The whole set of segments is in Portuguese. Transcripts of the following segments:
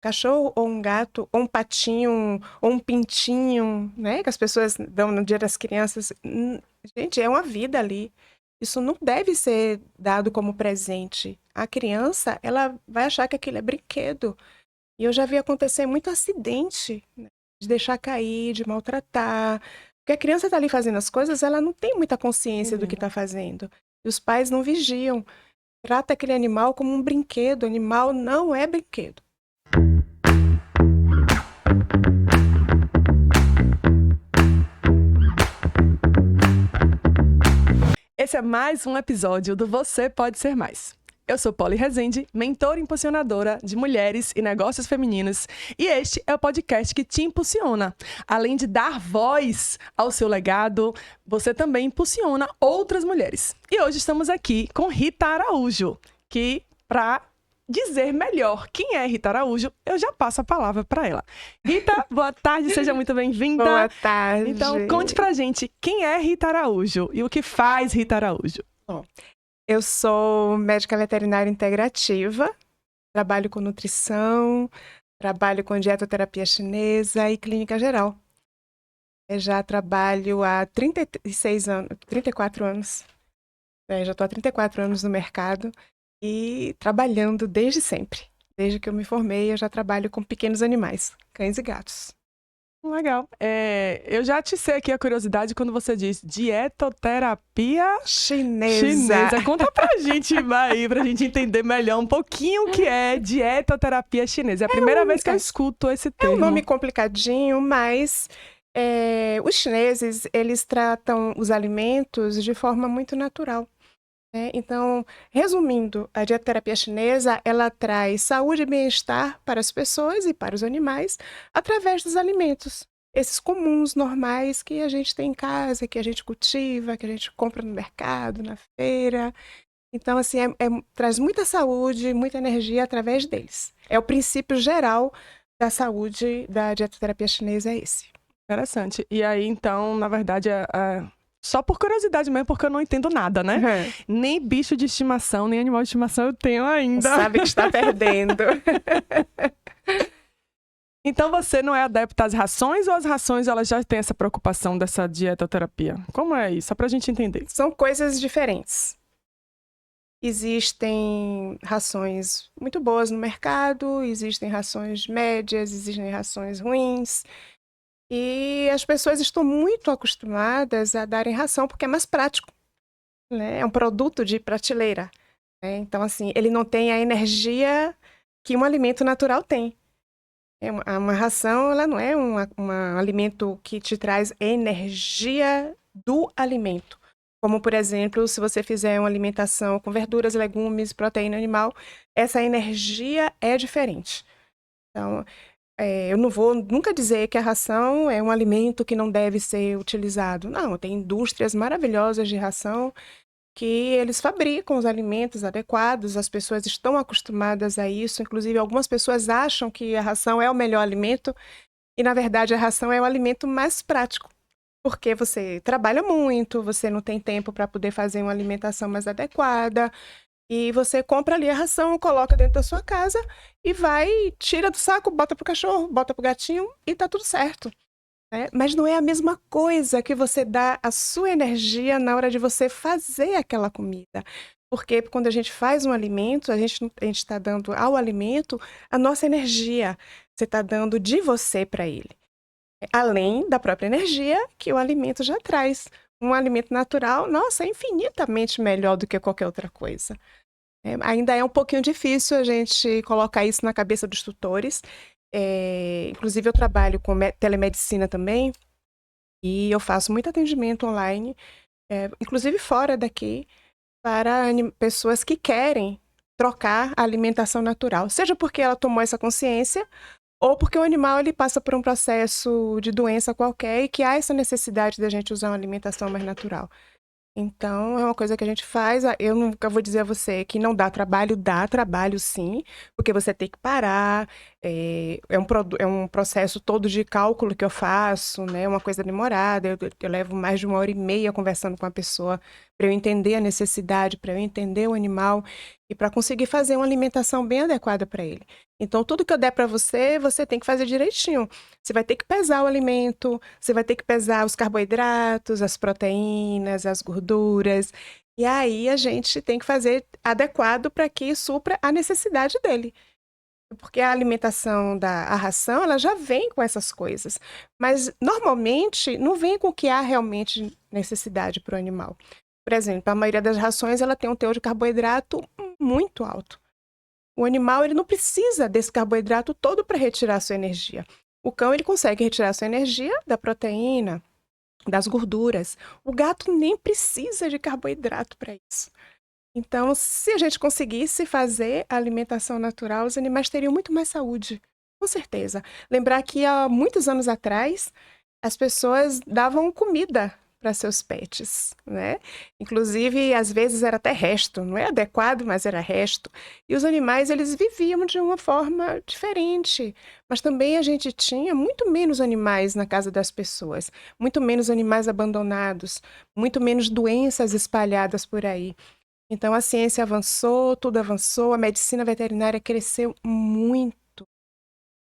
cachorro ou um gato, ou um patinho, ou um pintinho, né? Que as pessoas dão no Dia das Crianças. Gente, é uma vida ali. Isso não deve ser dado como presente. A criança, ela vai achar que aquilo é brinquedo. E eu já vi acontecer muito acidente, né? De deixar cair, de maltratar. Porque a criança está ali fazendo as coisas, ela não tem muita consciência do que está fazendo. E os pais não vigiam. Trata aquele animal como um brinquedo. Animal não é brinquedo. Esse é mais um episódio do Você Pode Ser Mais. Eu sou Polly Rezende, mentora e impulsionadora de mulheres e negócios femininos, e este é o podcast que te impulsiona. Além de dar voz ao seu legado, você também impulsiona outras mulheres. E hoje estamos aqui com Rita Araújo, que para dizer melhor quem é Rita Araújo, eu já passo a palavra para ela. Rita, boa tarde, seja muito bem-vinda. Boa tarde. Então, conte pra gente quem é Rita Araújo e o que faz Rita Araújo. Bom, eu sou médica veterinária integrativa, trabalho com nutrição, trabalho com dietoterapia chinesa e clínica geral. Eu já trabalho há 34 anos. Já estou há 34 anos no mercado e trabalhando desde sempre. Desde que eu me formei, eu já trabalho com pequenos animais, cães e gatos. Legal. Eu já te sei aqui a curiosidade quando você diz dietoterapia chinesa. Conta pra gente aí, pra gente entender melhor um pouquinho o que é dietoterapia chinesa. É a primeira vez que eu escuto esse termo. É um nome complicadinho, mas os chineses, eles tratam os alimentos de forma muito natural. Então, resumindo, a dietoterapia chinesa, ela traz saúde e bem-estar para as pessoas e para os animais através dos alimentos. Esses comuns, normais, que a gente tem em casa, que a gente cultiva, que a gente compra no mercado, na feira. Então, assim, traz muita saúde, muita energia através deles. É o princípio geral da saúde da dietoterapia chinesa, é esse. Interessante. E aí, então, na verdade, só por curiosidade mesmo, porque eu não entendo nada, né? Nem bicho de estimação, nem animal de estimação eu tenho ainda. Não sabe que está perdendo. Então você não é adepta às rações ou as rações elas já têm essa preocupação dessa dietoterapia? Como é isso? Só pra gente entender. São coisas diferentes. Existem rações muito boas no mercado, existem rações médias, existem rações ruins. E as pessoas estão muito acostumadas a darem ração porque é mais prático, né? É um produto de prateleira, né? Então, assim, ele não tem a energia que um alimento natural tem. Uma ração, ela não é um alimento que te traz energia do alimento. Como, por exemplo, se você fizer uma alimentação com verduras, legumes, proteína animal, essa energia é diferente. Então, eu não vou nunca dizer que a ração é um alimento que não deve ser utilizado. Não, tem indústrias maravilhosas de ração que eles fabricam os alimentos adequados, as pessoas estão acostumadas a isso, inclusive algumas pessoas acham que a ração é o melhor alimento e, na verdade, a ração é o alimento mais prático, porque você trabalha muito, você não tem tempo para poder fazer uma alimentação mais adequada. E você compra ali a ração, coloca dentro da sua casa e vai, tira do saco, bota pro cachorro, bota pro gatinho e tá tudo certo. Né? Mas não é a mesma coisa que você dá a sua energia na hora de você fazer aquela comida. Porque quando a gente faz um alimento, a gente está dando ao alimento a nossa energia. Você está dando de você para ele. Além da própria energia que o alimento já traz. Um alimento natural, nossa, é infinitamente melhor do que qualquer outra coisa. Ainda é um pouquinho difícil a gente colocar isso na cabeça dos tutores. Inclusive, eu trabalho com telemedicina também e eu faço muito atendimento online, inclusive fora daqui, para pessoas que querem trocar a alimentação natural. Seja porque ela tomou essa consciência ou porque o animal ele passa por um processo de doença qualquer e que há essa necessidade da gente usar uma alimentação mais natural. Então, é uma coisa que a gente faz. Eu nunca vou dizer a você que não dá trabalho sim, porque você tem que parar, É um processo todo de cálculo que eu faço, né? Uma coisa demorada. Eu levo mais de 1h30 conversando com a pessoa para eu entender a necessidade, para eu entender o animal e para conseguir fazer uma alimentação bem adequada para ele. Então, tudo que eu der para você, você tem que fazer direitinho. Você vai ter que pesar o alimento, você vai ter que pesar os carboidratos, as proteínas, as gorduras. E aí a gente tem que fazer adequado para que supra a necessidade dele. Porque a alimentação a ração, ela já vem com essas coisas. Mas, normalmente, não vem com o que há realmente necessidade para o animal. Por exemplo, a maioria das rações, ela tem um teor de carboidrato muito alto. O animal, ele não precisa desse carboidrato todo para retirar sua energia. O cão, ele consegue retirar sua energia da proteína, das gorduras. O gato nem precisa de carboidrato para isso. Então, se a gente conseguisse fazer a alimentação natural, os animais teriam muito mais saúde, com certeza. Lembrar que há muitos anos atrás, as pessoas davam comida para seus pets, né? Inclusive, às vezes era até resto, não é adequado, mas era resto. E os animais, eles viviam de uma forma diferente. Mas também a gente tinha muito menos animais na casa das pessoas, muito menos animais abandonados, muito menos doenças espalhadas por aí. Então, a ciência avançou, tudo avançou, a medicina veterinária cresceu muito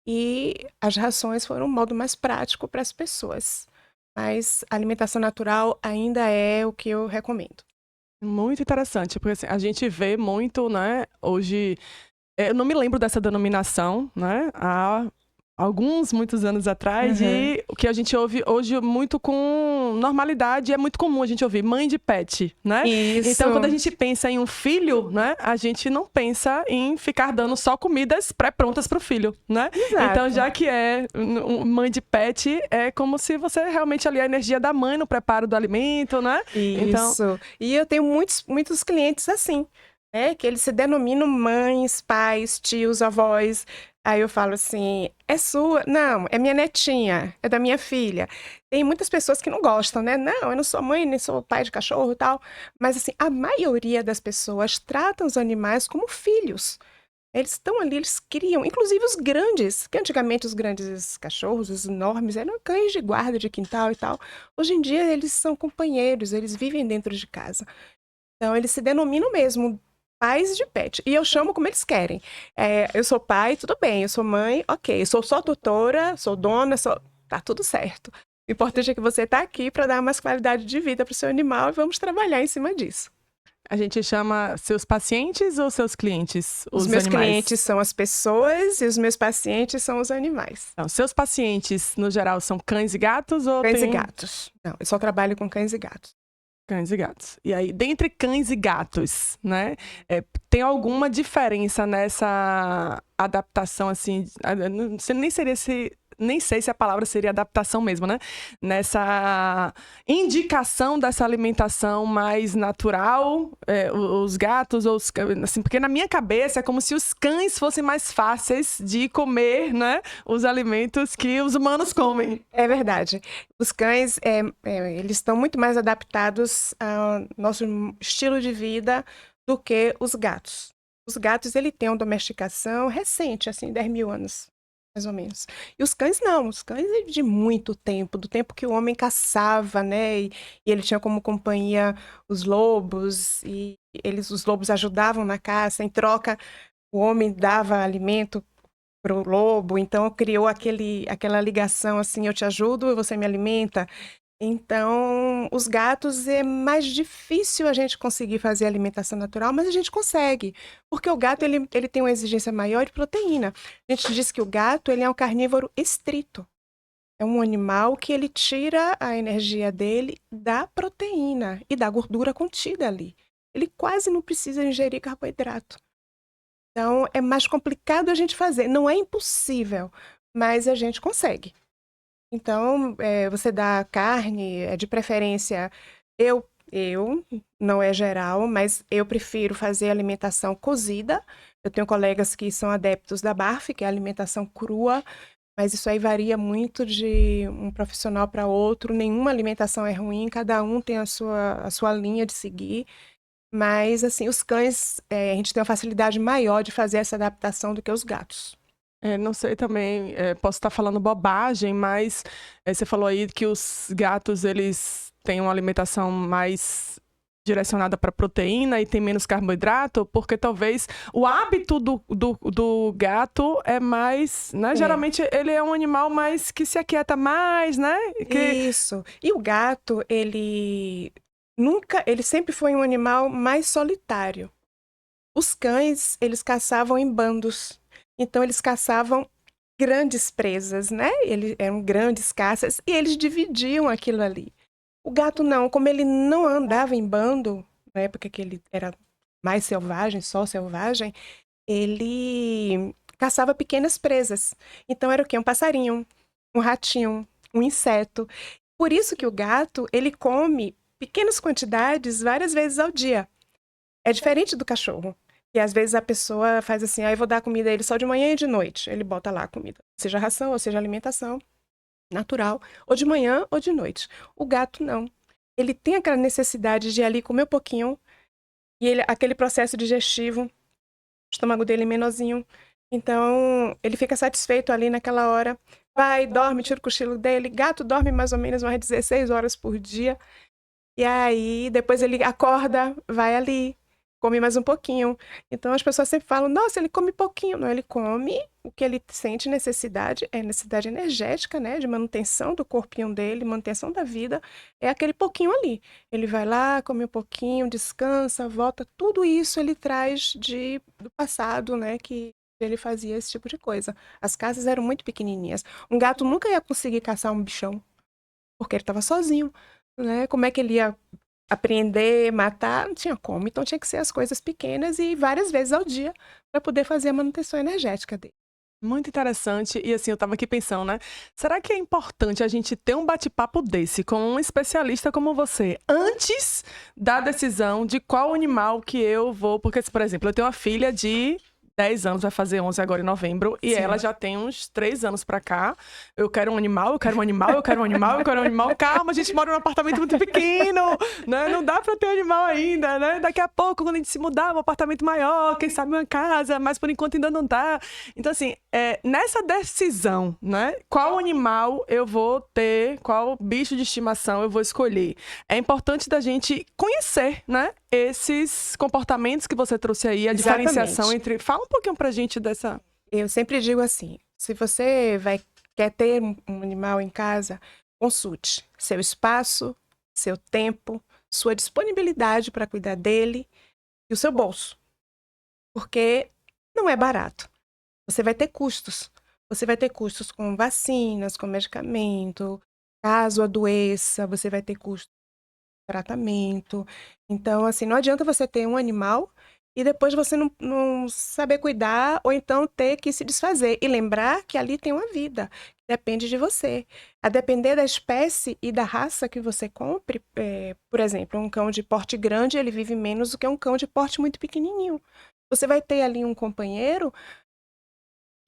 e as rações foram um modo mais prático para as pessoas. Mas a alimentação natural ainda é o que eu recomendo. Muito interessante, porque assim, a gente vê muito, né, hoje, eu não me lembro dessa denominação, né, muitos anos atrás, e o que a gente ouve hoje muito com normalidade, é muito comum a gente ouvir mãe de pet, né? Isso. Então, quando a gente pensa em um filho, né, a gente não pensa em ficar dando só comidas pré-prontas para o filho, né? Exato. Então, já que é mãe de pet, é como se você realmente ali a energia da mãe no preparo do alimento, né? Isso. Então, E eu tenho muitos clientes assim, né? Que eles se denominam mães, pais, tios, avós. Aí eu falo assim, é sua? Não, é minha netinha, é da minha filha. Tem muitas pessoas que não gostam, né? Não, eu não sou mãe, nem sou pai de cachorro e tal. Mas assim, a maioria das pessoas tratam os animais como filhos. Eles estão ali, eles criam, inclusive os grandes, que antigamente os grandes cachorros, os enormes, eram cães de guarda de quintal e tal. Hoje em dia eles são companheiros, eles vivem dentro de casa. Então eles se denominam mesmo pais de pet. E eu chamo como eles querem. Eu sou pai, tudo bem. Eu sou mãe, ok. Eu sou só tutora, sou dona, tá tudo certo. O importante é que você está aqui para dar mais qualidade de vida para o seu animal e vamos trabalhar em cima disso. a gente chama seus pacientes ou seus clientes? Os meus animais? clientes são as pessoas e os meus pacientes são os animais. Não, seus pacientes, no geral, são cães e gatos ou Cães tem... e gatos. Não, eu só trabalho com cães e gatos. Cães e gatos. E aí, dentre cães e gatos, né? Tem alguma diferença nessa adaptação, assim? Nem sei se a palavra seria adaptação mesmo, né? Nessa indicação dessa alimentação mais natural, os gatos ou os cães, assim, porque na minha cabeça é como se os cães fossem mais fáceis de comer, né? Os alimentos que os humanos comem. É verdade. Os cães, eles estão muito mais adaptados ao nosso estilo de vida do que os gatos. Os gatos, ele tem uma domesticação recente, assim, 10 mil anos, mais ou menos. E os cães não, os cães é de muito tempo, do tempo que o homem caçava, né? E ele tinha como companhia os lobos, e os lobos ajudavam na caça, em troca, o homem dava alimento para o lobo, então criou aquela ligação assim, eu te ajudo, você me alimenta. Então, os gatos é mais difícil a gente conseguir fazer alimentação natural, mas a gente consegue, porque o gato ele tem uma exigência maior de proteína. A gente diz que o gato ele é um carnívoro estrito. É um animal que ele tira a energia dele da proteína e da gordura contida ali. Ele quase não precisa ingerir carboidrato. Então, é mais complicado a gente fazer. Não é impossível, mas a gente consegue. Então, você dá carne, de preferência, eu, não é geral, mas eu prefiro fazer alimentação cozida. Eu tenho colegas que são adeptos da BARF, que é alimentação crua, mas isso aí varia muito de um profissional para outro. Nenhuma alimentação é ruim, cada um tem a sua linha de seguir. Mas, assim, os cães, a gente tem uma facilidade maior de fazer essa adaptação do que os gatos. Não sei também, posso estar falando bobagem, mas você falou aí que os gatos, eles têm uma alimentação mais direcionada para proteína e tem menos carboidrato, porque talvez o hábito do gato é mais, né? Geralmente ele é um animal mais que se aquieta mais, né? Isso. E o gato, ele sempre foi um animal mais solitário. Os cães, eles caçavam em bandos. Então, eles caçavam grandes presas, né? Eles eram grandes caças e eles dividiam aquilo ali. O gato não, como ele não andava em bando, na época que ele era mais selvagem, só selvagem, ele caçava pequenas presas. Então, era o quê? Um passarinho, um ratinho, um inseto. Por isso que o gato, ele come pequenas quantidades várias vezes ao dia. É diferente do cachorro. E às vezes a pessoa faz assim, eu vou dar comida a ele só de manhã e de noite. Ele bota lá a comida. Seja ração, ou seja alimentação natural, ou de manhã ou de noite. O gato não. Ele tem aquela necessidade de ir ali comer um pouquinho, e aquele processo digestivo, o estômago dele é menorzinho. Então, ele fica satisfeito ali naquela hora. Vai, dorme, tira o cochilo dele. Gato dorme mais ou menos umas 16 horas por dia. E aí, depois ele acorda, vai ali, come mais um pouquinho. Então, as pessoas sempre falam, nossa, ele come pouquinho. Não, ele come o que ele sente necessidade, é necessidade energética, né? De manutenção do corpinho dele, manutenção da vida. É aquele pouquinho ali. Ele vai lá, come um pouquinho, descansa, volta. Tudo isso ele traz do passado, né? Que ele fazia esse tipo de coisa. As casas eram muito pequenininhas. Um gato nunca ia conseguir caçar um bichão, porque ele estava sozinho, né? Como é que ele ia aprender, matar? Não tinha como. Então tinha que ser as coisas pequenas e várias vezes ao dia para poder fazer a manutenção energética dele. Muito interessante. E assim, eu tava aqui pensando, né? Será que é importante a gente ter um bate-papo desse com um especialista como você antes da decisão de qual animal que eu vou? Porque, por exemplo, eu tenho uma filha de 10 anos, vai fazer 11 agora em novembro, e Sim. ela já tem uns 3 anos pra cá. Eu quero um animal, eu quero um animal, eu quero um animal, eu quero um animal. Calma, a gente mora num apartamento muito pequeno, né? Não dá pra ter animal ainda, né? Daqui a pouco, quando a gente se mudar, um apartamento maior, quem sabe uma casa, mas por enquanto ainda não tá. Então, assim, nessa decisão, né? Qual animal eu vou ter, qual bicho de estimação eu vou escolher? É importante da gente conhecer, né? Esses comportamentos que você trouxe aí, a diferenciação entre... Fala um pouquinho pra gente dessa... Eu sempre digo assim, se você quer ter um animal em casa, consulte seu espaço, seu tempo, sua disponibilidade para cuidar dele e o seu bolso. Porque não é barato. Você vai ter custos. Você vai ter custos com vacinas, com medicamento. Caso adoeça, você vai ter custo de tratamento. Então, assim, não adianta você ter um animal e depois você não saber cuidar ou então ter que se desfazer. E lembrar que ali tem uma vida, que depende de você. A depender da espécie e da raça que você compre, por exemplo, um cão de porte grande, ele vive menos do que um cão de porte muito pequenininho. Você vai ter ali um companheiro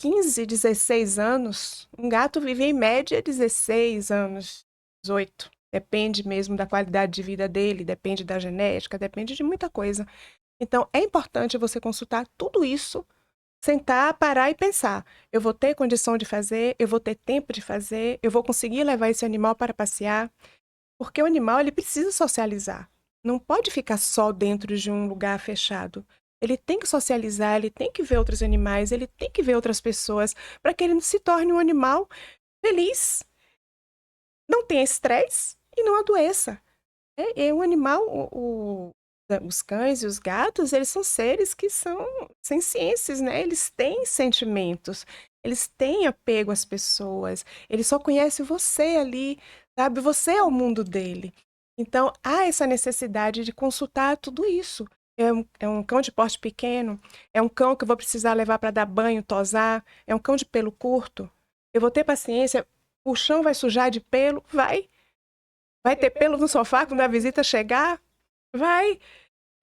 15, 16 anos. Um gato vive em média 16 anos, 18. Depende mesmo da qualidade de vida dele, depende da genética, depende de muita coisa. Então, é importante você consultar tudo isso, sentar, parar e pensar. Eu vou ter condição de fazer, eu vou ter tempo de fazer, eu vou conseguir levar esse animal para passear, porque o animal ele precisa socializar. Não pode ficar só dentro de um lugar fechado. Ele tem que socializar, ele tem que ver outros animais, ele tem que ver outras pessoas, para que ele se torne um animal feliz, não tenha estresse e não adoeça. É um animal, os cães e os gatos, eles são seres que são sencientes, né? Eles têm sentimentos, eles têm apego às pessoas, ele só conhece você ali, sabe? Você é o mundo dele. Então, há essa necessidade de consultar tudo isso. É um cão de porte pequeno, é um cão que eu vou precisar levar para dar banho, tosar, é um cão de pelo curto. Eu vou ter paciência, o chão vai sujar de pelo? Vai. Vai ter pelo no sofá quando a visita chegar? Vai.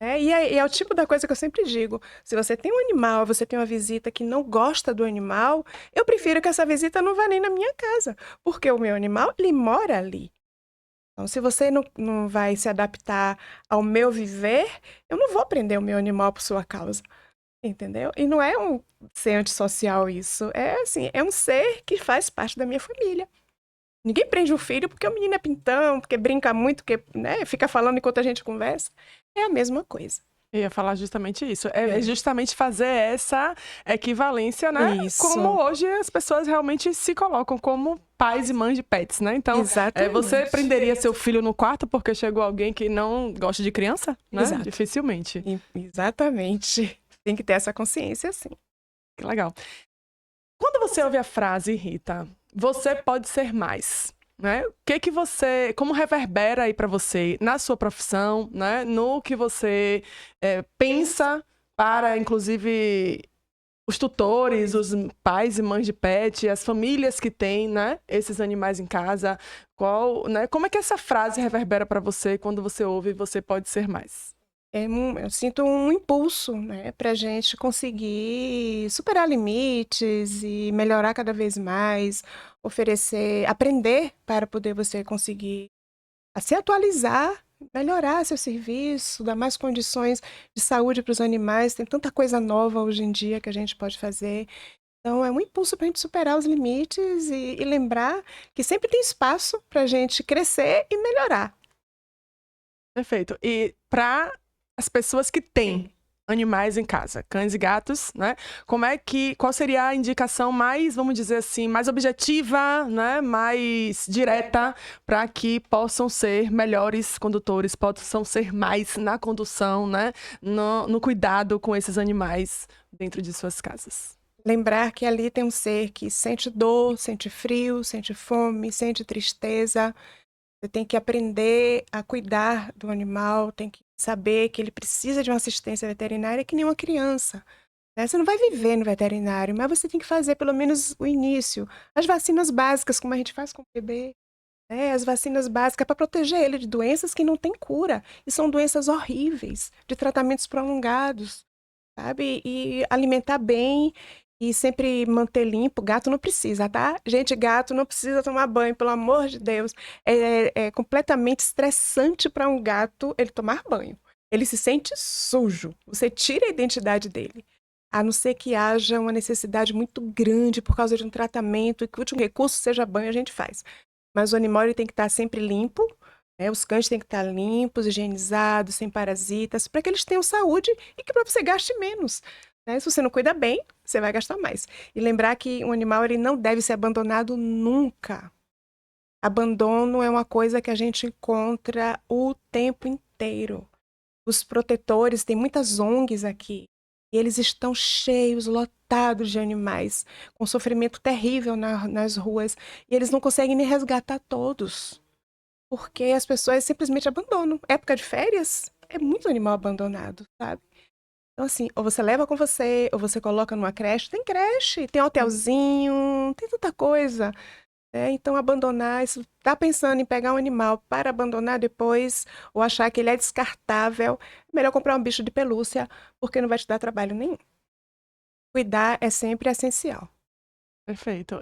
E é o tipo da coisa que eu sempre digo. Se você tem um animal, você tem uma visita que não gosta do animal, eu prefiro que essa visita não vá nem na minha casa, porque o meu animal, ele mora ali. Então, se você não vai se adaptar ao meu viver, eu não vou prender o meu animal por sua causa. Entendeu? E não é um ser antissocial isso. É assim, é um ser que faz parte da minha família. Ninguém prende o filho porque o menino é pintão, porque brinca muito, porque, né, fica falando enquanto a gente conversa. É a mesma coisa. Eu ia falar justamente isso. É É. justamente fazer essa equivalência, né? Como Isso. hoje as pessoas realmente se colocam como pais e mães de pets, né? Então, você Exatamente. prenderia seu filho no quarto porque chegou alguém que não gosta de criança, né? Exato. Dificilmente. Exatamente. Tem que ter essa consciência, sim. Que legal. Quando você ouve a frase, Rita, você pode ser mais, né? O que que você, como reverbera aí pra você na sua profissão, né? No que você pensa para, inclusive, os tutores, os pais e mães de pet, as famílias que têm, né, esses animais em casa. Né? Como é que essa frase reverbera pra você quando você ouve você pode ser mais? Eu sinto um impulso, né, para a gente conseguir superar limites e melhorar cada vez mais, aprender para poder você conseguir se atualizar, melhorar seu serviço, dar mais condições de saúde para os animais. Tem tanta coisa nova hoje em dia que a gente pode fazer. Então, é um impulso para a gente superar os limites e lembrar que sempre tem espaço para a gente crescer e melhorar. Perfeito. E para as pessoas que têm animais em casa, cães e gatos, né? Qual seria a indicação mais, vamos dizer assim, mais objetiva, né? Mais direta para que possam ser melhores condutores, possam ser mais na condução, né? No cuidado com esses animais dentro de suas casas. Lembrar que ali tem um ser que sente dor, sente frio, sente fome, sente tristeza. Você tem que aprender a cuidar do animal, tem que saber que ele precisa de uma assistência veterinária que nem uma criança, né? Você não vai viver no veterinário, mas você tem que fazer pelo menos o início. As vacinas básicas, como a gente faz com o bebê, né? As vacinas básicas para proteger ele de doenças que não têm cura. E são doenças horríveis, de tratamentos prolongados, sabe? E alimentar bem e sempre manter limpo. Gato não precisa, tá? Gente, gato não precisa tomar banho, pelo amor de Deus. É completamente estressante para um gato ele tomar banho. Ele se sente sujo. Você tira a identidade dele. A não ser que haja uma necessidade muito grande por causa de um tratamento e que o último recurso seja banho, a gente faz. Mas o animal ele tem que estar sempre limpo, né? Os cães têm que estar limpos, higienizados, sem parasitas, para que eles tenham saúde e que para você gaste menos, né? Se você não cuida bem, você vai gastar mais. E lembrar que um animal ele não deve ser abandonado nunca. Abandono é uma coisa que a gente encontra o tempo inteiro. Os protetores, tem muitas ONGs aqui, e eles estão cheios, lotados de animais, com sofrimento terrível nas ruas, e eles não conseguem nem resgatar todos, porque as pessoas simplesmente abandonam. Época de férias, é muito animal abandonado, sabe? Então, assim, ou você leva com você, ou você coloca numa creche, tem hotelzinho, tem tanta coisa. Então, abandonar, isso, tá pensando em pegar um animal para abandonar depois, ou achar que ele é descartável, é melhor comprar um bicho de pelúcia, porque não vai te dar trabalho nenhum. Cuidar é sempre essencial. Perfeito.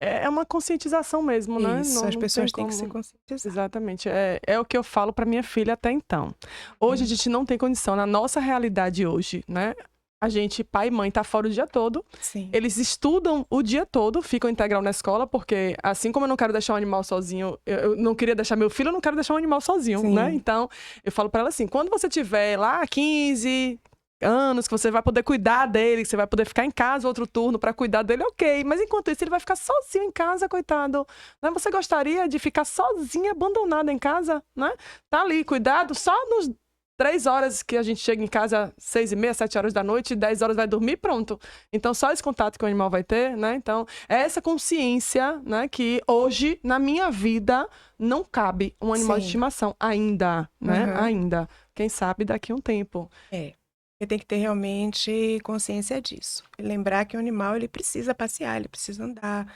É uma conscientização mesmo, né? Isso, as Não tem pessoas têm que se como. conscientizar. Exatamente. É o que eu falo para minha filha até então. Hoje a gente não tem condição, na nossa realidade hoje, né? A gente, pai e mãe, tá fora o dia todo. Sim. Eles estudam o dia todo, ficam integral na escola, porque assim como eu não quero deixar um animal sozinho, eu não queria deixar meu filho, eu não quero deixar um animal sozinho, Sim. né? Então, eu falo para ela assim, quando você tiver lá 15 anos, que você vai poder cuidar dele, que você vai poder ficar em casa outro turno para cuidar dele, ok. Mas enquanto isso, ele vai ficar sozinho em casa, coitado. Né? Você gostaria de ficar sozinha, abandonada em casa, né? Tá ali, cuidado, só nos 3 horas que a gente chega em casa, 6h30, 7 horas da noite, 10 horas vai dormir, pronto. Então, só esse contato que o animal vai ter, né? Então, é essa consciência, né, que hoje, na minha vida, não cabe um animal de Sim. estimação. Ainda, né? Uhum. Ainda. Quem sabe daqui a um tempo. Você tem que ter realmente consciência disso. E lembrar que o animal, ele precisa passear, ele precisa andar,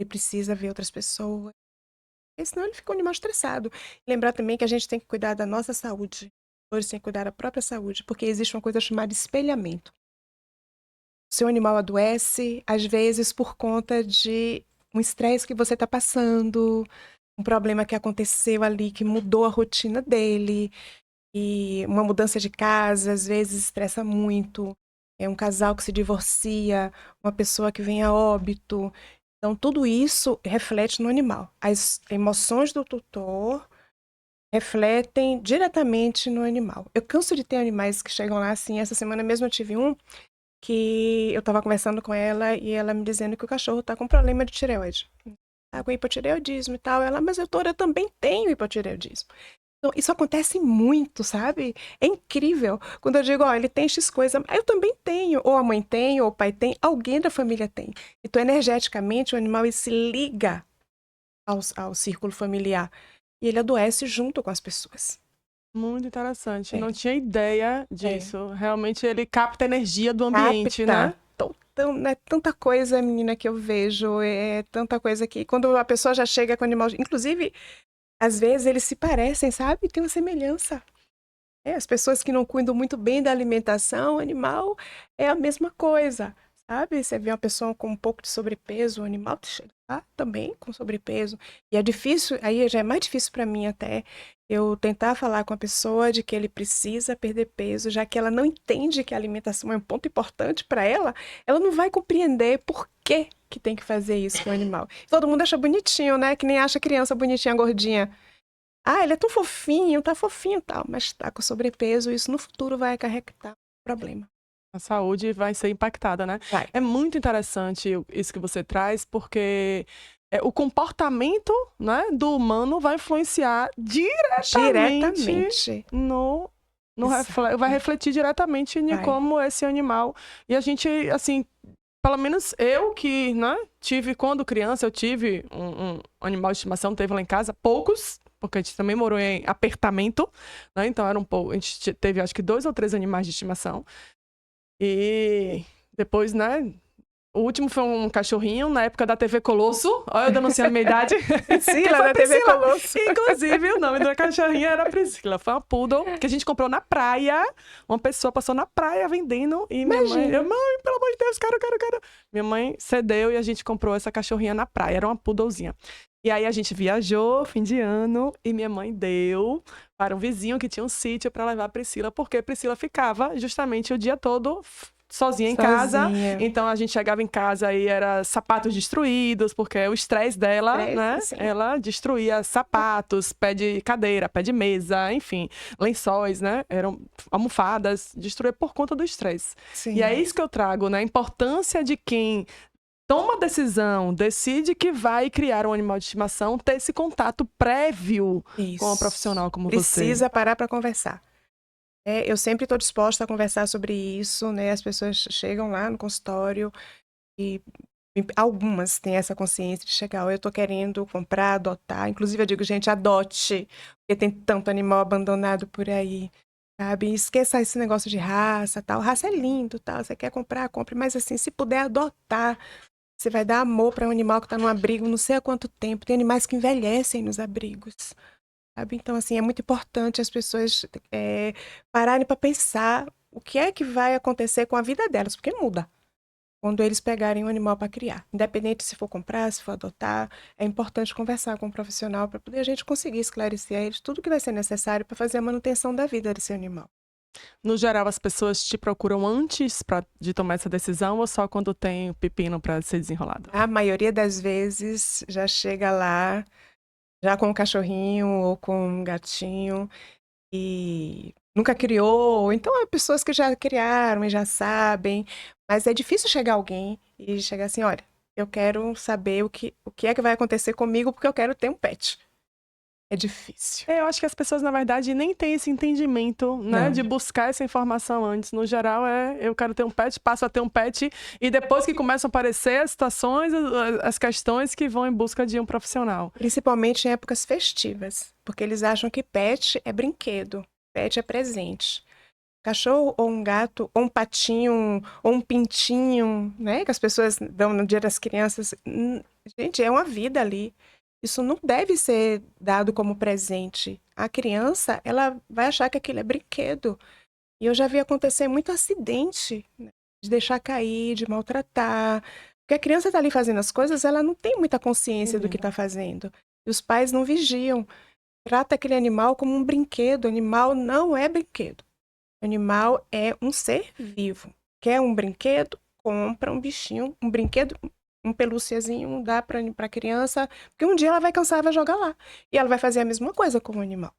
ele precisa ver outras pessoas. Porque senão ele fica um animal estressado. Lembrar também que a gente tem que cuidar da nossa saúde. Hoje tem que cuidar da própria saúde, porque existe uma coisa chamada espelhamento. O seu animal adoece, às vezes por conta de um estresse que você está passando, um problema que aconteceu ali, que mudou a rotina dele, e uma mudança de casa, às vezes estressa muito. é um casal que se divorcia, uma pessoa que vem a óbito. Então, tudo isso reflete no animal. As emoções do tutor refletem diretamente no animal. Eu canso de ter animais que chegam lá assim. Essa semana mesmo eu tive um que eu estava conversando com ela e ela me dizendo que o cachorro está com problema de tireoide. Tá com hipotireoidismo e tal. Ela, mas doutora, eu também tenho hipotireoidismo. Então, isso acontece muito, sabe? É incrível. Quando eu digo, ó, ele tem X coisa, eu também tenho. Ou a mãe tem, ou o pai tem, alguém da família tem. Então, energeticamente, o animal ele se liga ao círculo familiar. E ele adoece junto com as pessoas. Muito interessante. É, Não tinha ideia é. disso. Realmente ele capta a energia do ambiente, né? Capta. Então, é tanta coisa, menina, que eu vejo. É tanta coisa que quando a pessoa já chega com o animal. Inclusive, às vezes eles se parecem, sabe? Tem uma semelhança. As pessoas que não cuidam muito bem da alimentação animal é a mesma coisa, sabe? Você vê uma pessoa com um pouco de sobrepeso, o animal chega lá também com sobrepeso. E é difícil, aí já é mais difícil para mim até eu tentar falar com a pessoa de que ele precisa perder peso, já que ela não entende que a alimentação é um ponto importante para ela, ela não vai compreender por que tem que fazer isso com o animal. Todo mundo acha bonitinho, né? Que nem acha criança bonitinha, gordinha. Ah, ele é tão fofinho, tá fofinho e tal, mas tá com sobrepeso, isso no futuro vai acarretar problema. A saúde vai ser impactada, né? Vai. É muito interessante isso que você traz, porque o comportamento, né, do humano vai influenciar diretamente Diretamente. vai refletir diretamente em Vai. como esse animal. E a gente, assim, pelo menos eu que, né, quando criança, eu tive um animal de estimação, teve lá em casa, poucos, porque a gente também morou em apartamento, né, então era um pouco, a gente teve acho que 2 ou 3 animais de estimação. E depois, né, o último foi um cachorrinho na época da TV Colosso. Olha, eu denunciando a minha idade. Priscila, da TV Colosso. Inclusive, o nome da cachorrinha era Priscila. Foi uma poodle que a gente comprou na praia. Uma pessoa passou na praia vendendo. E minha mãe, mãe, pelo amor de Deus, quero. Minha mãe cedeu e a gente comprou essa cachorrinha na praia. Era uma poodlezinha. E aí a gente viajou, fim de ano, e minha mãe deu para um vizinho que tinha um sítio para levar a Priscila, porque a Priscila ficava justamente o dia todo sozinha em casa. Então a gente chegava em casa e era sapatos destruídos, porque o estresse dela, né? Sim. Ela destruía sapatos, pé de cadeira, pé de mesa, enfim, lençóis, né? Eram almofadas, destruía por conta do estresse. E é isso que eu trago, né? A importância de quem toma a decisão, decide que vai criar um animal de estimação, ter esse contato prévio com um profissional como você. Precisa parar para conversar. Eu sempre estou disposta a conversar sobre isso, né? As pessoas chegam lá no consultório e algumas têm essa consciência de chegar, eu estou querendo comprar, adotar. Inclusive, eu digo, gente, adote, porque tem tanto animal abandonado por aí, sabe? Esqueça esse negócio de raça, tal. Raça é lindo, tal. Você quer comprar, compre. Mas, assim, se puder adotar, você vai dar amor para um animal que está num abrigo não sei há quanto tempo. Tem animais que envelhecem nos abrigos. Sabe? Então, assim, é muito importante as pessoas pararem para pensar o que é que vai acontecer com a vida delas, porque muda quando eles pegarem um animal para criar. Independente se for comprar, se for adotar, é importante conversar com um profissional para poder a gente conseguir esclarecer a eles tudo que vai ser necessário para fazer a manutenção da vida desse animal. No geral, as pessoas te procuram antes de tomar essa decisão ou só quando tem o pepino para ser desenrolado? A maioria das vezes já chega lá já com um cachorrinho ou com um gatinho e nunca criou, ou então é pessoas que já criaram e já sabem, mas é difícil chegar alguém e chegar assim, olha, eu quero saber o que é que vai acontecer comigo porque eu quero ter um pet. É difícil. Eu acho que as pessoas, na verdade, nem têm esse entendimento, né? De buscar essa informação antes. No geral, eu quero ter um pet, passo a ter um pet, e depois que começam a aparecer as situações, as questões que vão em busca de um profissional. Principalmente em épocas festivas, porque eles acham que pet é brinquedo, pet é presente. Cachorro ou um gato, ou um patinho, ou um pintinho, né? Que as pessoas dão no Dia das Crianças. Gente, é uma vida ali. Isso não deve ser dado como presente. A criança, ela vai achar que aquilo é brinquedo. E eu já vi acontecer muito acidente, né? De deixar cair, de maltratar. Porque a criança está ali fazendo as coisas, ela não tem muita consciência do que está fazendo. E os pais não vigiam. Trata aquele animal como um brinquedo. O animal não é brinquedo. O animal é um ser vivo. Quer um brinquedo? Compra um bichinho, um brinquedo, um pelúciazinho, dá para a criança, porque um dia ela vai cansar e vai jogar lá. E ela vai fazer a mesma coisa com o animal.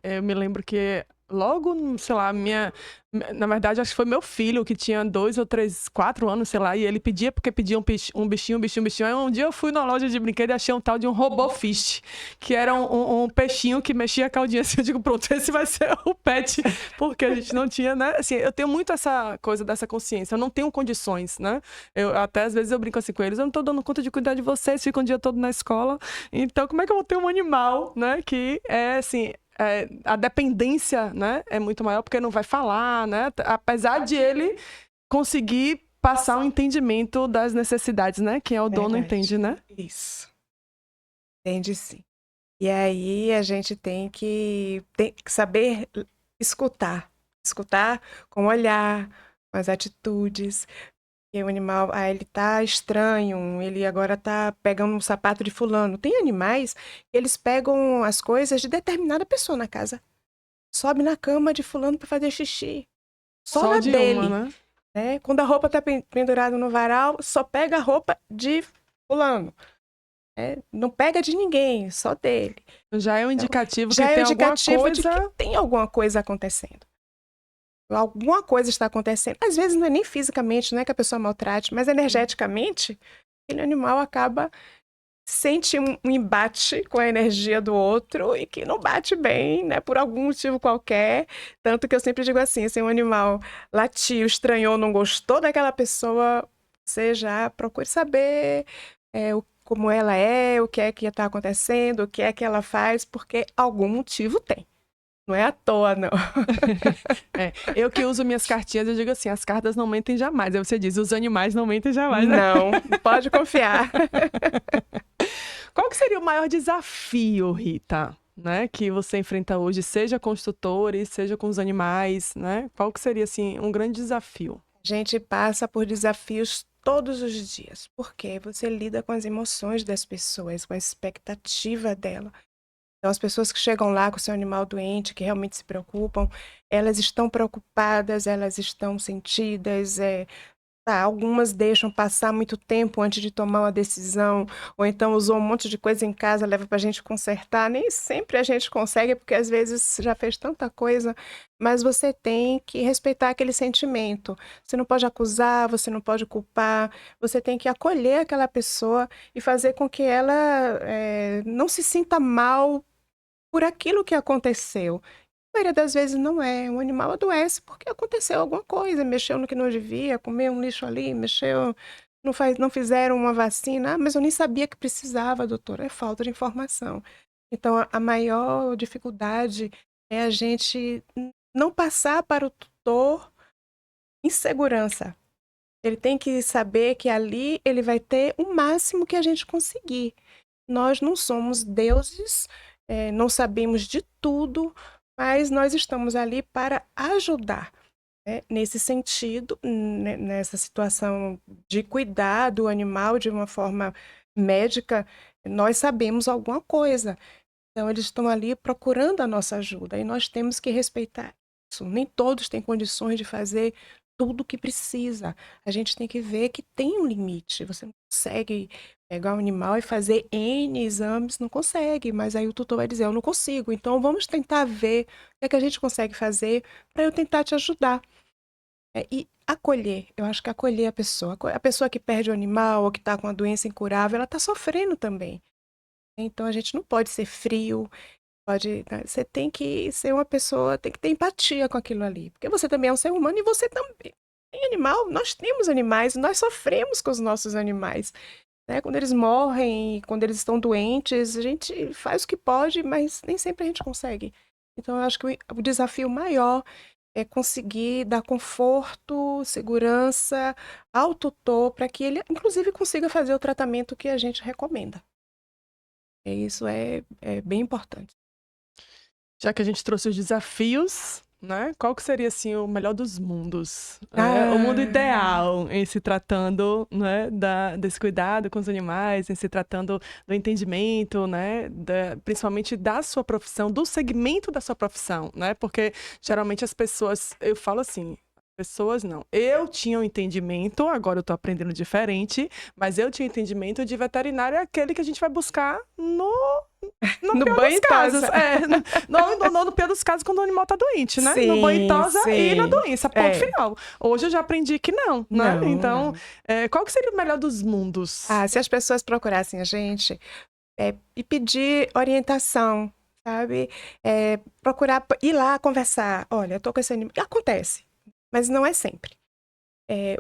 Eu me lembro que logo, sei lá, na verdade, acho que foi meu filho que tinha 2 ou 3, 4 anos, sei lá, e ele pedia porque pedia um bichinho. Aí um dia eu fui na loja de brinquedo e achei um tal de um robô fish, que era um peixinho que mexia a caudinha assim. Eu digo, pronto, esse vai ser o pet, porque a gente não tinha, né? Assim, eu tenho muito essa coisa dessa consciência, eu não tenho condições, né? Até às vezes eu brinco assim com eles, eu não tô dando conta de cuidar de vocês, ficam o dia todo na escola, então como é que eu vou ter um animal, né, que é assim. A dependência, né, é muito maior porque não vai falar, né? Apesar de ele conseguir passar um entendimento das necessidades, né? Quem é o dono entende, né? Isso. Entende sim. E aí a gente tem que saber escutar. Escutar com o olhar, com as atitudes. E o animal, ele tá estranho, ele agora tá pegando um sapato de fulano. Tem animais que eles pegam as coisas de determinada pessoa na casa. Sobe na cama de fulano para fazer xixi. Só na de dele. uma, né? Né? Quando a roupa tá pendurada no varal, só pega a roupa de fulano. Não pega de ninguém, só dele. Já é um indicativo que Já é tem um alguma indicativo coisa... de que tem alguma coisa acontecendo. Alguma coisa está acontecendo. Às vezes não é nem fisicamente, não é que a pessoa maltrate, mas energeticamente, aquele animal acaba sente um embate com a energia do outro e que não bate bem, né, por algum motivo qualquer. Tanto que eu sempre digo assim, se um animal latiu, estranhou, não gostou daquela pessoa, você já procure saber como ela é, o que é que está acontecendo, o que é que ela faz, porque algum motivo tem. Não é à toa, não. Eu que uso minhas cartinhas, eu digo assim, as cartas não mentem jamais. Aí você diz, os animais não mentem jamais, né? Não, pode confiar. Qual que seria o maior desafio, Rita, né, que você enfrenta hoje, seja com os tutores, seja com os animais, né? Qual que seria, assim, um grande desafio? A gente passa por desafios todos os dias, porque você lida com as emoções das pessoas, com a expectativa dela. Então, as pessoas que chegam lá com o seu animal doente, que realmente se preocupam, elas estão preocupadas, elas estão sentidas, algumas deixam passar muito tempo antes de tomar uma decisão, ou então usou um monte de coisa em casa, leva para a gente consertar. Nem sempre a gente consegue, porque às vezes já fez tanta coisa, mas você tem que respeitar aquele sentimento. Você não pode acusar, você não pode culpar, você tem que acolher aquela pessoa e fazer com que ela não se sinta mal por aquilo que aconteceu. A maioria das vezes não é. Um animal adoece porque aconteceu alguma coisa, mexeu no que não devia, comeu um lixo ali, mexeu, não fizeram uma vacina. Ah, mas eu nem sabia que precisava, doutor. É falta de informação. Então, a maior dificuldade é a gente não passar para o tutor insegurança. Ele tem que saber que ali ele vai ter o máximo que a gente conseguir. Nós não somos deuses, não sabemos de tudo, mas nós estamos ali para ajudar, né? Nesse sentido, nessa situação de cuidar do animal de uma forma médica, nós sabemos alguma coisa. Então, eles estão ali procurando a nossa ajuda e nós temos que respeitar isso. Nem todos têm condições de fazer tudo o que precisa. A gente tem que ver que tem um limite. Você não consegue pegar um animal e fazer N exames, não consegue. Mas aí o tutor vai dizer, eu não consigo. Então, vamos tentar ver o que é que a gente consegue fazer para eu tentar te ajudar. E acolher. Eu acho que acolher a pessoa. A pessoa que perde o animal ou que está com uma doença incurável, ela está sofrendo também. Então, a gente não pode ser frio, né, você tem que ser uma pessoa, tem que ter empatia com aquilo ali, porque você também é um ser humano e você também tem animal, nós temos animais, nós sofremos com os nossos animais, né? Quando eles morrem, quando eles estão doentes, a gente faz o que pode, mas nem sempre a gente consegue. Então, eu acho que o desafio maior é conseguir dar conforto, segurança ao tutor, para que ele, inclusive, consiga fazer o tratamento que a gente recomenda. E isso é bem importante. Já que a gente trouxe os desafios, né? Qual que seria, assim, o melhor dos mundos? O mundo ideal em se tratando, né, desse cuidado com os animais, em se tratando do entendimento, né, principalmente da sua profissão, do segmento da sua profissão, né? Porque, geralmente, as pessoas... Eu falo assim, Pessoas não. Eu tinha um entendimento, agora eu tô aprendendo diferente, mas eu tinha entendimento de veterinário é aquele que a gente vai buscar no pior banho dos e casos. tosa. No pior dos casos, quando o animal tá doente, né? No Sim, banho e tosa e na sim. doença, ponto final. Hoje eu já aprendi que não, né? Não, Então, não. qual que seria o melhor dos mundos? Se as pessoas procurassem a gente e pedir orientação, sabe? Procurar ir lá conversar. Olha, eu tô com esse animal. Acontece, mas não é sempre.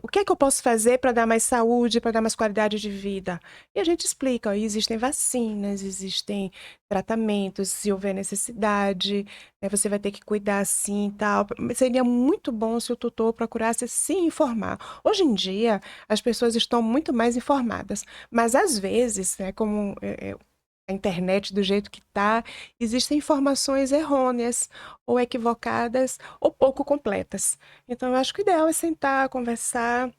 O que é que eu posso fazer para dar mais saúde, para dar mais qualidade de vida? E a gente explica, ó, existem vacinas, existem tratamentos, se houver necessidade, né, você vai ter que cuidar assim e tal. Seria muito bom se o tutor procurasse se informar. Hoje em dia, as pessoas estão muito mais informadas, mas às vezes, né, como a internet do jeito que está, existem informações errôneas ou equivocadas ou pouco completas. Então, eu acho que o ideal é sentar, conversar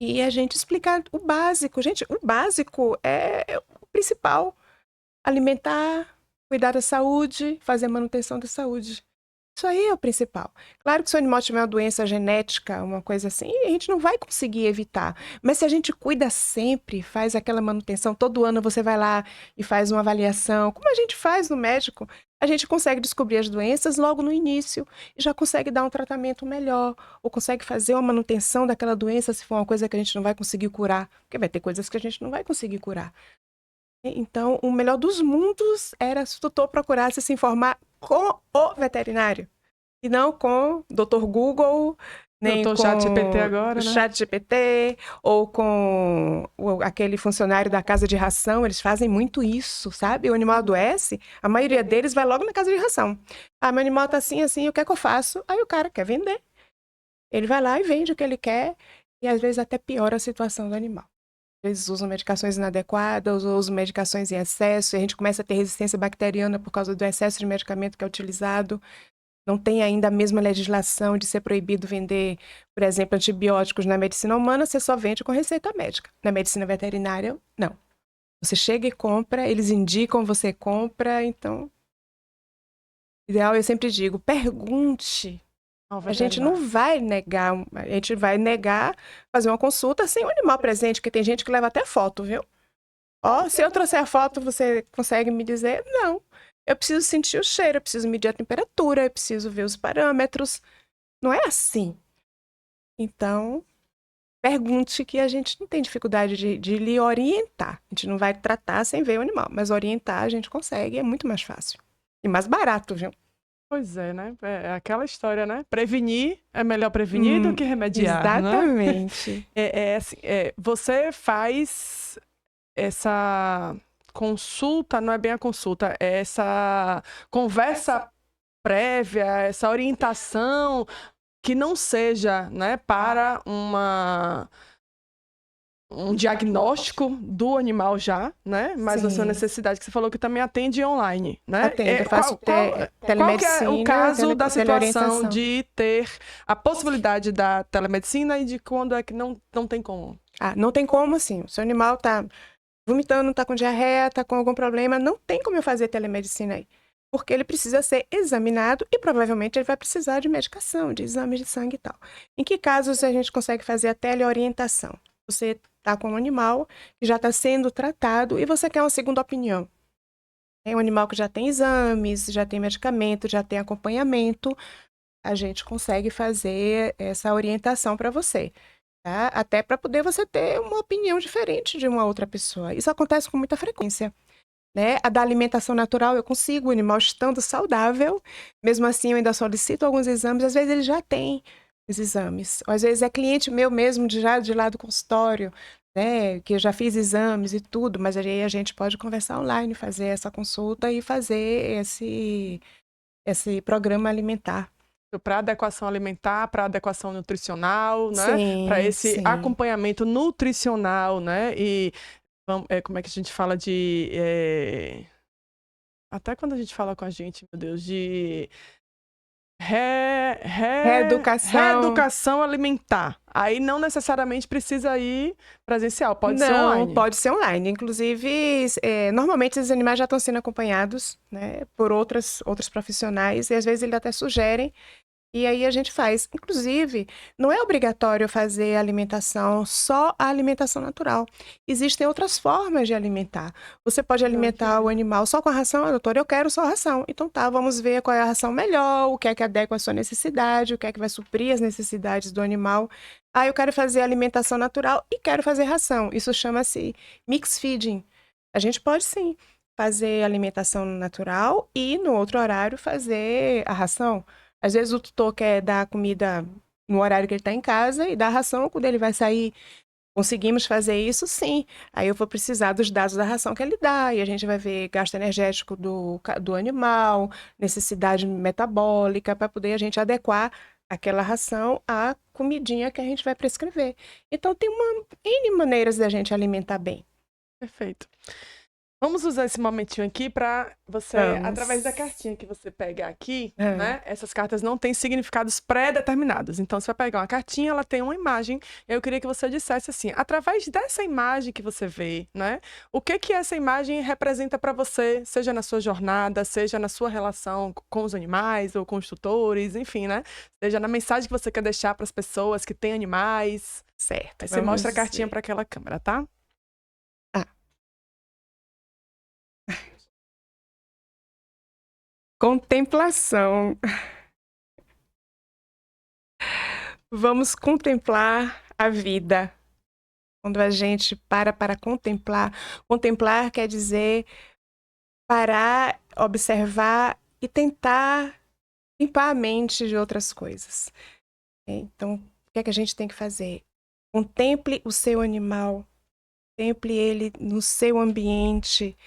e a gente explicar o básico. Gente, o básico é o principal. Alimentar, cuidar da saúde, fazer manutenção da saúde. Isso aí é o principal. Claro que se o animal tiver uma doença genética, uma coisa assim, a gente não vai conseguir evitar. Mas se a gente cuida sempre, faz aquela manutenção, todo ano você vai lá e faz uma avaliação, como a gente faz no médico, a gente consegue descobrir as doenças logo no início e já consegue dar um tratamento melhor, ou consegue fazer uma manutenção daquela doença se for uma coisa que a gente não vai conseguir curar, porque vai ter coisas que a gente não vai conseguir curar. Então, o melhor dos mundos era se o tutor procurasse se informar com o veterinário e não com o Dr. Google, nem com ChatGPT agora, o né? ChatGPT ou com aquele funcionário da casa de ração. Eles fazem muito isso, sabe? O animal adoece, a maioria deles vai logo na casa de ração. Meu animal tá assim, assim, o que é que eu faço? Aí o cara quer vender. Ele vai lá e vende o que ele quer e às vezes até piora a situação do animal. Às vezes usam medicações inadequadas, ou usam medicações em excesso, e a gente começa a ter resistência bacteriana por causa do excesso de medicamento que é utilizado. Não tem ainda a mesma legislação de ser proibido vender, por exemplo, antibióticos na medicina humana, você só vende com receita médica. Na medicina veterinária, não. Você chega e compra, eles indicam, você compra, então... Ideal, eu sempre digo, pergunte. A gente não vai negar, a gente vai negar fazer uma consulta sem o animal presente, porque tem gente que leva até foto, viu? Se eu trouxer a foto, você consegue me dizer? Não. Eu preciso sentir o cheiro, eu preciso medir a temperatura, eu preciso ver os parâmetros. Não é assim. Então, pergunte que a gente não tem dificuldade de lhe orientar. A gente não vai tratar sem ver o animal, mas orientar a gente consegue, é muito mais fácil. E mais barato, viu? Pois é, né? É aquela história, né? Prevenir é melhor prevenir do que remediar, exatamente. Né? Assim, você faz essa consulta, não é bem a consulta, é essa conversa prévia, essa orientação que não seja, né, para um diagnóstico do animal já, né? Mas a sua necessidade que você falou que também atende online, né? Atende, eu faço telemedicina. Qual que é o caso da situação de ter a possibilidade da telemedicina e de quando é que não tem como? Não tem como, assim. O seu animal tá vomitando, tá com diarreia, tá com algum problema, não tem como eu fazer telemedicina aí. Porque ele precisa ser examinado e provavelmente ele vai precisar de medicação, de exame de sangue e tal. Em que casos a gente consegue fazer a teleorientação? Você está com um animal que já está sendo tratado e você quer uma segunda opinião. É um animal que já tem exames, já tem medicamento, já tem acompanhamento. A gente consegue fazer essa orientação para você. Tá? Até para poder você ter uma opinião diferente de uma outra pessoa. Isso acontece com muita frequência. Né? A da alimentação natural eu consigo, o animal estando saudável. Mesmo assim, eu ainda solicito alguns exames. Às vezes ele já tem os exames. Ou às vezes é cliente meu mesmo de lá do consultório, né? Que eu já fiz exames e tudo, mas aí a gente pode conversar online, fazer essa consulta e fazer esse programa alimentar. Para adequação alimentar, para adequação nutricional, né? Sim, Para esse sim. acompanhamento nutricional, né? E como é que a gente fala de... Até quando a gente fala com a gente, meu Deus, de... Reeducação alimentar. Aí não necessariamente precisa ir presencial, pode ser online. Não, pode ser online. Inclusive, normalmente esses animais já estão sendo acompanhados, né, por outros profissionais, e às vezes eles até sugerem E aí a gente faz. Inclusive, não é obrigatório fazer alimentação, só a alimentação natural. Existem outras formas de alimentar. Você pode alimentar o animal só com a ração. Ah, doutor, eu quero só ração. Então tá, vamos ver qual é a ração melhor, o que é que adequa à sua necessidade, o que é que vai suprir as necessidades do animal. Ah, eu quero fazer alimentação natural e quero fazer ração. Isso chama-se mix feeding. A gente pode sim fazer alimentação natural e no outro horário fazer a ração. Às vezes o tutor quer dar comida no horário que ele está em casa e dar ração quando ele vai sair. Conseguimos fazer isso? Sim. Aí eu vou precisar dos dados da ração que ele dá, e a gente vai ver gasto energético do animal, necessidade metabólica, para poder a gente adequar aquela ração à comidinha que a gente vai prescrever. Então, tem N maneiras da gente alimentar bem. Perfeito. Vamos usar esse momentinho aqui para você, através da cartinha que você pega aqui, né? Essas cartas não têm significados pré-determinados. Então, você vai pegar uma cartinha, ela tem uma imagem. Eu queria que você dissesse assim, através dessa imagem que você vê, né? O que essa imagem representa para você, seja na sua jornada, seja na sua relação com os animais ou com os tutores, enfim, né? Seja na mensagem que você quer deixar para as pessoas que têm animais. Certo. Aí você mostra a cartinha para aquela câmera, tá? Contemplação. Vamos contemplar a vida. Quando a gente para contemplar, contemplar quer dizer parar, observar e tentar limpar a mente de outras coisas. Então, o que é que a gente tem que fazer? Contemple o seu animal, contemple ele no seu ambiente,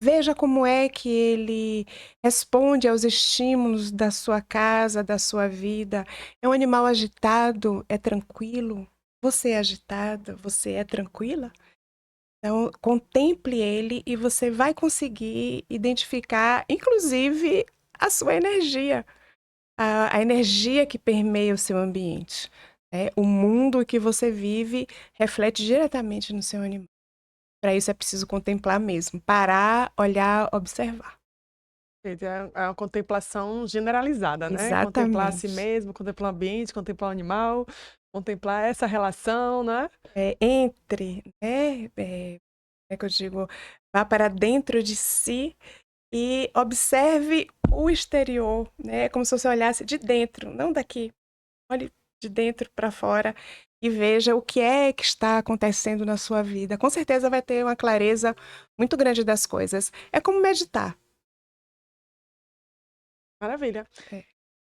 veja como é que ele responde aos estímulos da sua casa, da sua vida. É um animal agitado? É tranquilo? Você é agitada? Você é tranquila? Então, contemple ele e você vai conseguir identificar, inclusive, a sua energia, a energia que permeia o seu ambiente. O mundo que você vive reflete diretamente no seu animal. Para isso é preciso contemplar mesmo, parar, olhar, observar. É uma contemplação generalizada, né? Exatamente. Contemplar a si mesmo, contemplar o ambiente, contemplar o animal, contemplar essa relação, né? Entre, né? É que eu digo, vá para dentro de si e observe o exterior, né? Como se você olhasse de dentro, não daqui. Olhe de dentro para fora e veja o que é que está acontecendo na sua vida. Com certeza vai ter uma clareza muito grande das coisas. É como meditar. Maravilha.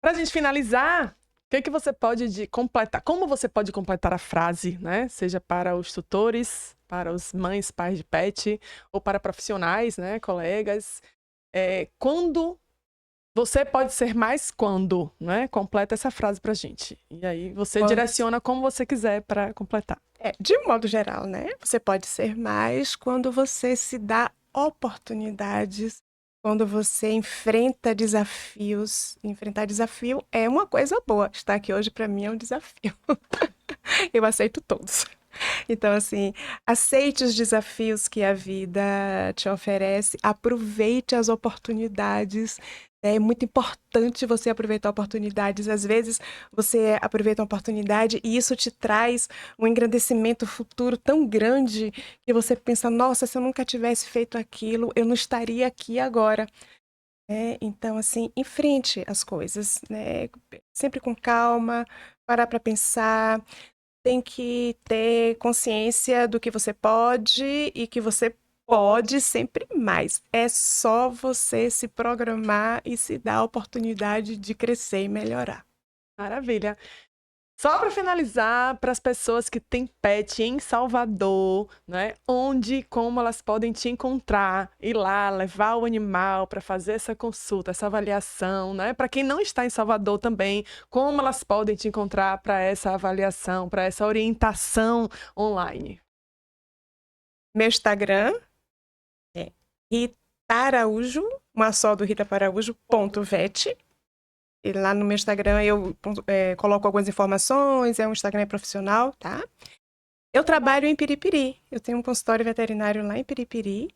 Para a gente finalizar, o que você pode completar? Como você pode completar a frase, né? Seja para os tutores, para os mães, pais de pet, ou para profissionais, né? Colegas. Quando você pode ser mais quando, né? Completa essa frase pra gente. E aí você direciona como você quiser para completar. De modo geral, né? Você pode ser mais quando você se dá oportunidades, quando você enfrenta desafios. Enfrentar desafio é uma coisa boa. Estar aqui hoje para mim é um desafio. Eu aceito todos. Então, assim, aceite os desafios que a vida te oferece, aproveite as oportunidades. É muito importante você aproveitar oportunidades. Às vezes, você aproveita uma oportunidade e isso te traz um engrandecimento futuro tão grande que você pensa, nossa, se eu nunca tivesse feito aquilo, eu não estaria aqui agora. Então, assim, enfrente as coisas, né? Sempre com calma, parar para pensar. Tem que ter consciência do que você pode e que você pode sempre mais. É só você se programar e se dar a oportunidade de crescer e melhorar. Maravilha. Só para finalizar, para as pessoas que têm pet em Salvador, né? Onde e como elas podem te encontrar, ir lá, levar o animal para fazer essa consulta, essa avaliação, né? Para quem não está em Salvador também, como elas podem te encontrar para essa avaliação, para essa orientação online? Meu Instagram é Rita Araújo, uma só do ritaparaújo.vet. E lá no meu Instagram eu coloco algumas informações, é um Instagram profissional, tá? Eu trabalho em Piripiri, eu tenho um consultório veterinário lá em Piripiri.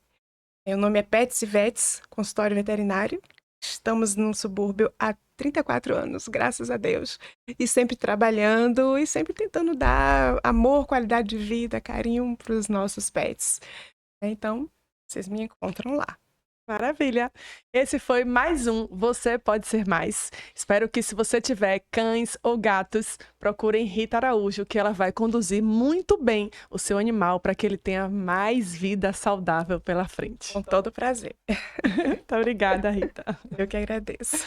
O nome é Pets e Vets, consultório veterinário. Estamos num subúrbio a 34 anos, graças a Deus. E sempre trabalhando e sempre tentando dar amor, qualidade de vida, carinho para os nossos pets. Então, vocês me encontram lá. Maravilha! Esse foi mais um Você Pode Ser Mais. Espero que, se você tiver cães ou gatos, procurem Rita Araújo, que ela vai conduzir muito bem o seu animal para que ele tenha mais vida saudável pela frente. Com todo prazer. Muito obrigada, Rita. Eu que agradeço.